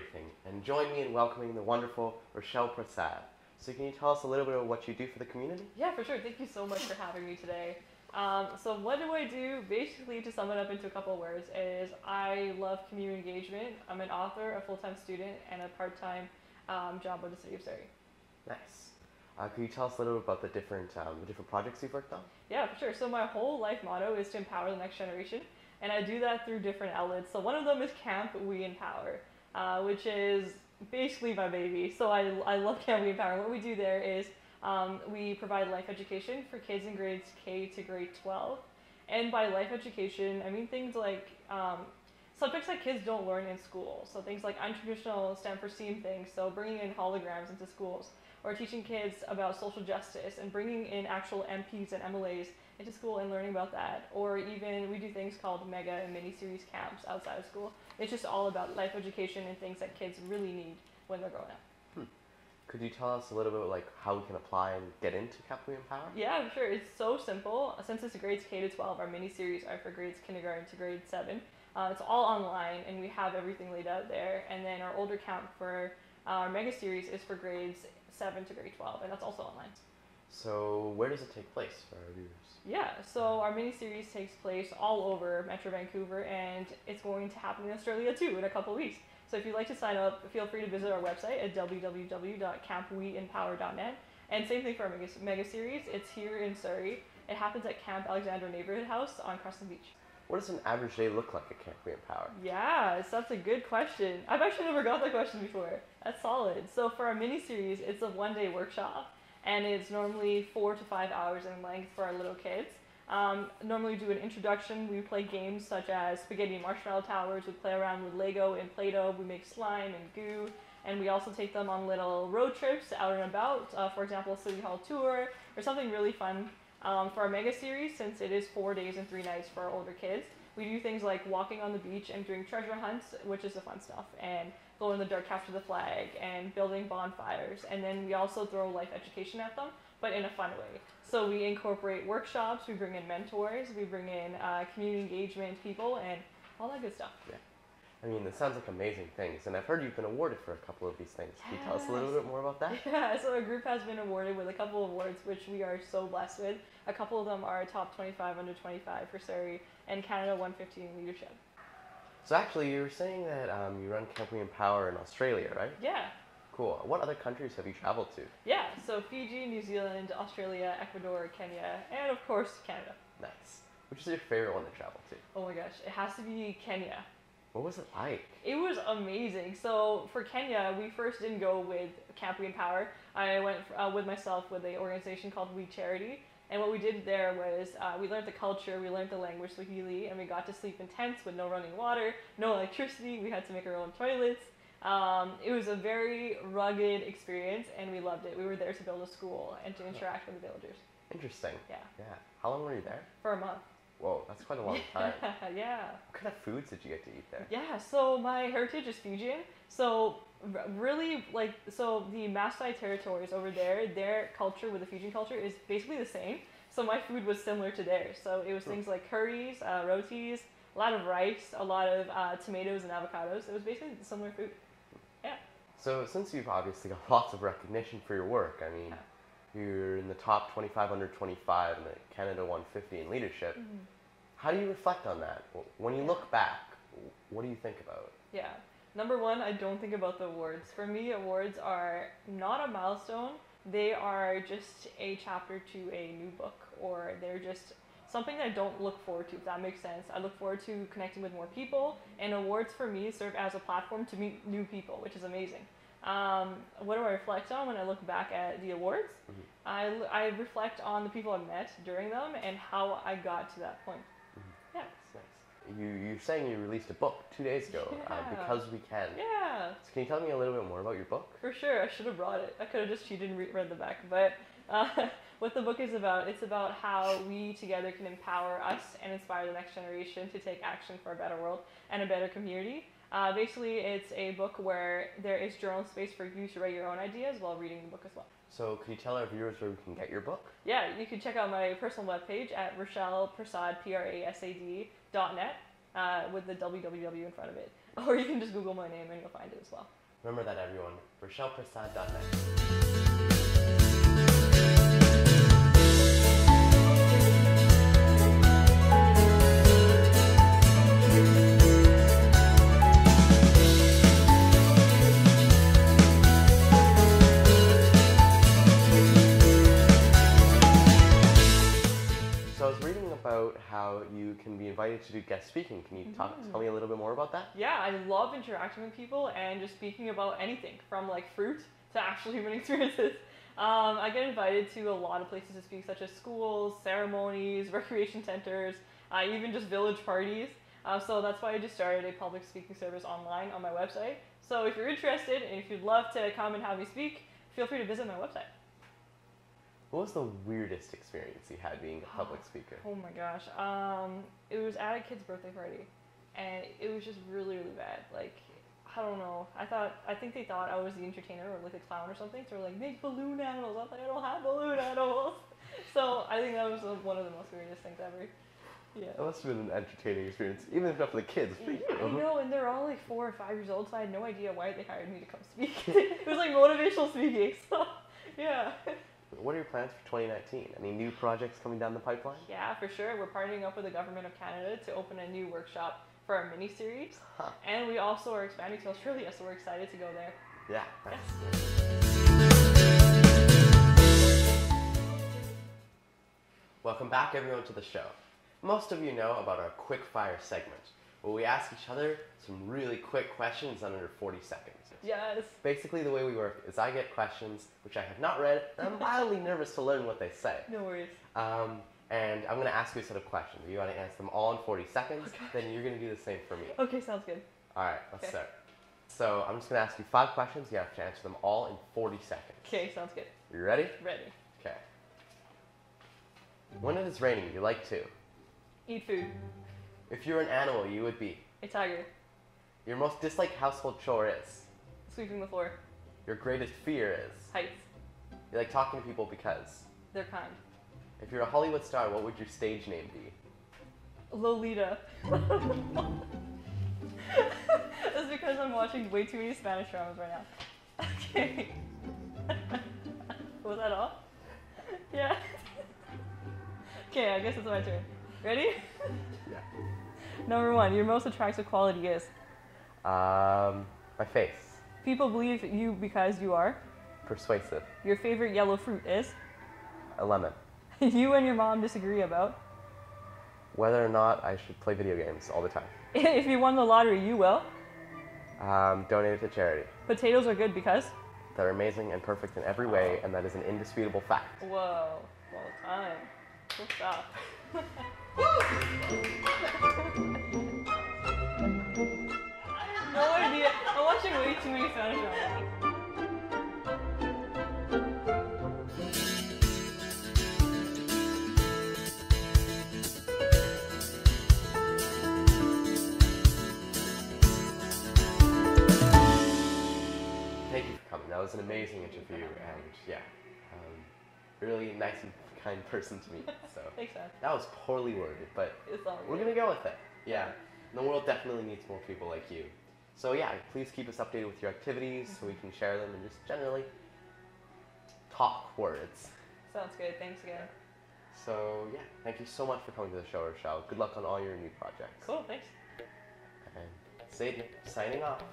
Everything, and join me in welcoming the wonderful Rochelle Prasad. So can you tell us a little bit of what you do for the community? Yeah, for sure. Thank you so much for having me today. So what do I do? Basically, to sum it up into a couple of words, is I love community engagement. I'm an author, a full-time student, and a part-time job with the city of Surrey. Nice. Could you tell us a little bit about the different projects you've worked on? Yeah, for sure. So my whole life motto is to empower the next generation, and I do that through different outlets. So one of them is Camp We Empower, which is basically my baby. So I love Camp We Empower. What we do there is we provide life education for kids in grades K to grade 12. And by life education, I mean things like subjects that kids don't learn in school. So things like untraditional STEM for STEAM things, so bringing in holograms into schools, or teaching kids about social justice and bringing in actual MPs and MLAs into school and learning about that. Or even we do things called mega and mini series camps outside of school. It's just all about life education and things that kids really need when they're growing up. Could you tell us a little bit like how we can apply and get into Camp We Empower? Yeah, sure. It's so simple. Since it's grades K to 12, our mini series are for grades kindergarten to grade 7. It's all online, and we have everything laid out there. And then our older camp for our mega series is for grades 7 to grade 12, and that's also online. So where does it take place for our viewers? Yeah, so our mini-series takes place all over Metro Vancouver, and it's going to happen in Australia too in a couple of weeks. So if you'd like to sign up, feel free to visit our website at www.campweempower.net. And same thing for our mega series. It's here in Surrey. It happens at Camp Alexandra Neighborhood House on Crescent Beach. What does an average day look like at Camp We Empower? Yeah, so that's a good question. I've actually never got that question before. That's solid. So for our mini-series, it's a one-day workshop, and it's normally 4 to 5 hours in length for our little kids. Normally we do an introduction. We play games such as spaghetti and marshmallow towers. We play around with Lego and Play-Doh. We make slime and goo. And we also take them on little road trips out and about. For example, a City Hall tour or something really fun. For our mega series, since it is 4 days and 3 nights for our older kids, we do things like walking on the beach and doing treasure hunts, which is the fun stuff, and glow in the dark capture the flag and building bonfires. And then we also throw life education at them, but in a fun way. So we incorporate workshops, we bring in mentors, we bring in community engagement people, and all that good stuff. Yeah. I mean, it sounds like amazing things, and I've heard you've been awarded for a couple of these things. Can you tell us a little bit more about that? Yeah, so our group has been awarded with a couple of awards, which we are so blessed with. A couple of them are top 25 under 25 for Surrey, and Canada 150 in leadership. So actually, you were saying that you run Camp We Empower in Australia, right? Yeah. Cool. What other countries have you traveled to? Yeah, so Fiji, New Zealand, Australia, Ecuador, Kenya, and of course Canada. Nice. Which is your favorite one to travel to? Oh my gosh, it has to be Kenya. What was it like? It was amazing. So for Kenya, we first didn't go with Camp We Empower. I went with myself with an organization called We Charity. And what we did there was we learned the culture, we learned the language Swahili, and we got to sleep in tents with no running water, no electricity. We had to make our own toilets. It was a very rugged experience, and we loved it. We were there to build a school and to interact with the villagers. Interesting. Yeah. Yeah. How long were you there? For a month. Whoa, that's quite a long time. Yeah. What kind of foods did you get to eat there? Yeah, so my heritage is Fijian. So really, so the Maasai territories over there, their culture with the Fijian culture is basically the same. So my food was similar to theirs. So it was things like curries, rotis, a lot of rice, a lot of tomatoes and avocados. It was basically similar food. Yeah. So since you've obviously got lots of recognition for your work, I mean, you're in the top 25 under 25 and the Canada 150 in leadership. Mm-hmm. How do you reflect on that? When you look back, what do you think about? Yeah. Number one, I don't think about the awards. For me, awards are not a milestone. They are just a chapter to a new book, or they're just something that I don't look forward to, if that makes sense. I look forward to connecting with more people, and awards for me serve as a platform to meet new people, which is amazing. What do I reflect on when I look back at the awards? Mm-hmm. I reflect on the people I met during them and how I got to that point. Mm-hmm. Yeah. That's nice. You're saying you released a book 2 days ago, Because We Can. Yeah. So can you tell me a little bit more about your book? For sure. I should have brought it. I could have just cheated and read the back. But what the book is about, it's about how we together can empower us and inspire the next generation to take action for a better world and a better community. Basically, it's a book where there is journal space for you to write your own ideas while reading the book as well. So could you tell our viewers where we can get your book? Yeah, you can check out my personal webpage at Rochelle Prasad, Prasad.net with the www in front of it. Or you can just Google my name and you'll find it as well. Remember that, everyone. RochellePrasad.net. So I was reading about how you can be invited to do guest speaking. Can you tell me a little bit more about that? Yeah, I love interacting with people and just speaking about anything from like fruit to actual human experiences. I get invited to a lot of places to speak, such as schools, ceremonies, recreation centers, even just village parties. So that's why I just started a public speaking service online on my website. So if you're interested and if you'd love to come and have me speak, feel free to visit my website. What was the weirdest experience you had being a public speaker? Oh my gosh. It was at a kid's birthday party, and it was just really, really bad. Like, I don't know. I think they thought I was the entertainer or like a clown or something. So they're like, make balloon animals. I was like, I don't have balloon animals. So I think that was one of the most weirdest things ever. Yeah. That must have been an entertaining experience, even if not for the kids. For you. I know, and they're all like 4 or 5 years old, so I had no idea why they hired me to come speak. It was like motivational speaking. So yeah. What are your plans for 2019? Any new projects coming down the pipeline? Yeah, for sure. We're partnering up with the Government of Canada to open a new workshop for our mini-series. And we also are expanding to Australia, so we're excited to go there. Yeah. Yes. Welcome back, everyone, to the show. Most of you know about our quick fire segment, where we ask each other some really quick questions in under 40 seconds. Yes. Basically, the way we work is I get questions which I have not read, and I'm mildly nervous to learn what they say. No worries. And I'm going to ask you a set of questions. You want to answer them all in 40 seconds, then you're going to do the same for me. Okay, sounds good. All right, let's start. So I'm just going to ask you 5 questions. You have to answer them all in 40 seconds. Okay, sounds good. You ready? Ready. Okay. When it is raining, you like to? Eat food. If you were an animal, you would be? A tiger. Your most disliked household chore is? Sweeping the floor. Your greatest fear is? Heights. You like talking to people because? They're kind. If you're a Hollywood star, what would your stage name be? Lolita. That's because I'm watching way too many Spanish dramas right now. Okay. Was that all? Yeah. Okay, I guess it's my turn. Ready? Yeah. Number 1, your most attractive quality is? My face. People believe you because you are? Persuasive. Your favorite yellow fruit is? A lemon. You and your mom disagree about? Whether or not I should play video games all the time. If you won the lottery, you will? Donate it to charity. Potatoes are good because? They're amazing and perfect in every way, and that is an indisputable fact. Whoa, well time. Cool stuff. I have no idea. I'm watching way too many Spanish dramas. Thank you for coming. That was an amazing interview, and yeah, really nice and kind person to meet. So Thanks, man. that was poorly worded, but It's all we're gonna go with it. Yeah, the world definitely needs more people like you. So yeah, please keep us updated with your activities so we can share them and just generally talk words. Sounds good. Thanks again. So yeah, thank you so much for coming to the show, Rochelle. Good luck on all your new projects. Cool, thanks. And Aiden, signing off.